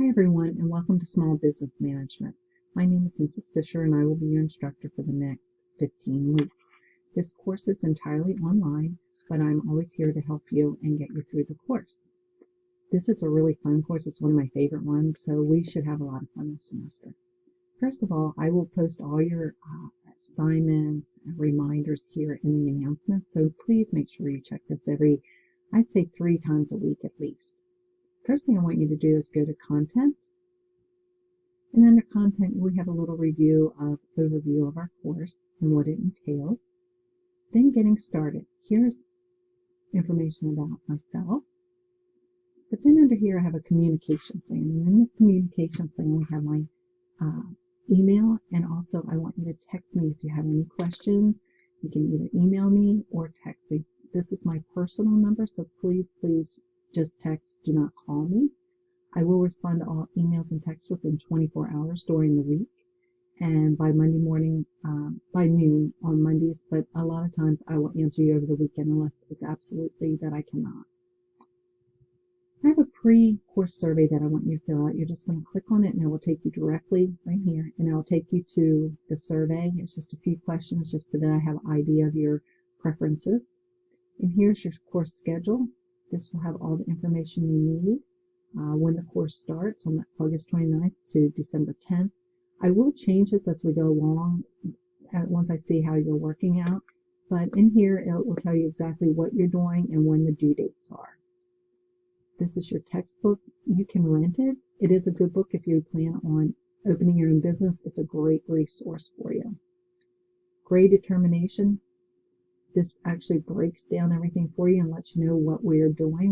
Hi everyone, and welcome to Small Business Management. My name is Mrs. Fisher and I will be your instructor for the next 15 weeks. This course is entirely online, but I'm always here to help you and get you through the course. This is a really fun course. It's one of my favorite ones, so we should have a lot of fun this semester. First of all, I will post all your assignments and reminders here in the announcements, so please make sure you check this I'd say 3 times a week at least. First thing I want you to do is go to Content, and under Content we have a little overview of our course and what it entails. Then Getting Started. Here's information about myself. But then under here I have a communication plan, and in the communication plan we have my email, and also I want you to text me if you have any questions. You can either email me or text me. This is my personal number, so please just text, do not call me. I will respond to all emails and texts within 24 hours during the week and by Monday morning, by noon on Mondays, but a lot of times I will answer you over the weekend unless it's absolutely that I cannot. I have a pre-course survey that I want you to fill out. You're just going to click on it and it will take you directly right here, and it will take you to the survey. It's just a few questions just so that I have an idea of your preferences. And here's your course schedule. This will have all the information you need. When the course starts on August 29th to December 10th. I will change this as we go along once I see how you're working out. But in here, it will tell you exactly what you're doing and when the due dates are. This is your textbook. You can rent it. It is a good book if you plan on opening your own business. It's a great resource for you. Grade determination. This actually breaks down everything for you and lets you know what we're doing.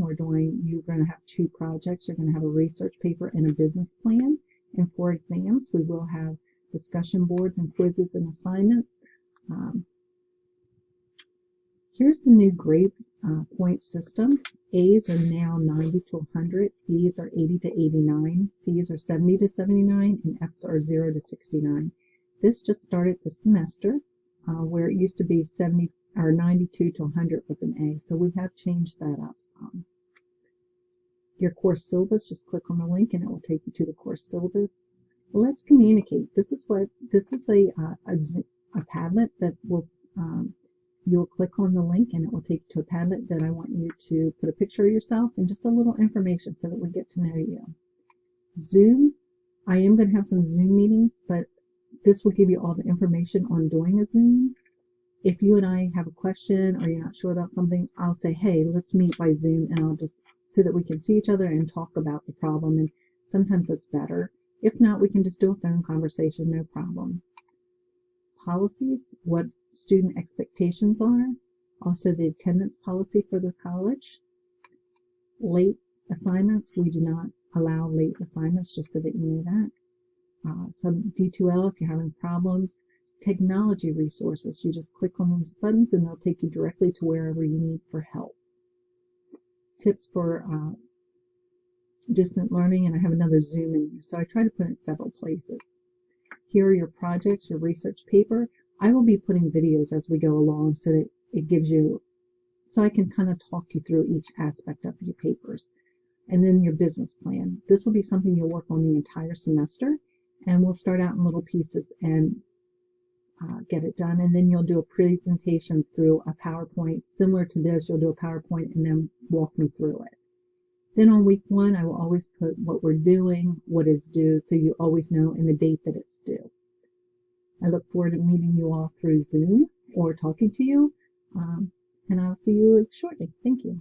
You're going to have 2 projects. You're going to have a research paper and a business plan. And for exams, we will have discussion boards and quizzes and assignments. Here's the new grade point system. A's are now 90 to 100, B's are 80 to 89, C's are 70 to 79, and F's are 0 to 69. This just started this semester, where it used to be 92 to 100 was an A, so we have changed that up some. Your course syllabus, just click on the link and it will take you to the course syllabus. Let's communicate. This is a Padlet that will you'll click on the link and it will take you to a Padlet that I want you to put a picture of yourself and just a little information so that we get to know you. Zoom, I am going to have some Zoom meetings, but this will give you all the information on doing a Zoom. If you and I have a question or you're not sure about something, I'll say, hey, let's meet by Zoom, and I'll just so that we can see each other and talk about the problem, and sometimes that's better. If not, we can just do a phone conversation, no problem. Policies, what student expectations are, also the attendance policy for the college. Late assignments, we do not allow late assignments, just so that you know that. Some D2L if you're having problems. Technology resources, you just click on these buttons and they'll take you directly to wherever you need for help. Tips for distant learning, and I have another Zoom in here, so I try to put it several places. Here are your projects, your research paper. I will be putting videos as we go along so that it gives you, so I can kind of talk you through each aspect of your papers. And then your business plan. This will be something you'll work on the entire semester, and we'll start out in little pieces and get it done, and then you'll do a presentation through a PowerPoint. Similar to this, you'll do a PowerPoint and then walk me through it. Then on week 1, I will always put what we're doing, what is due, so you always know, and the date that it's due. I look forward to meeting you all through Zoom or talking to you, and I'll see you shortly. Thank you.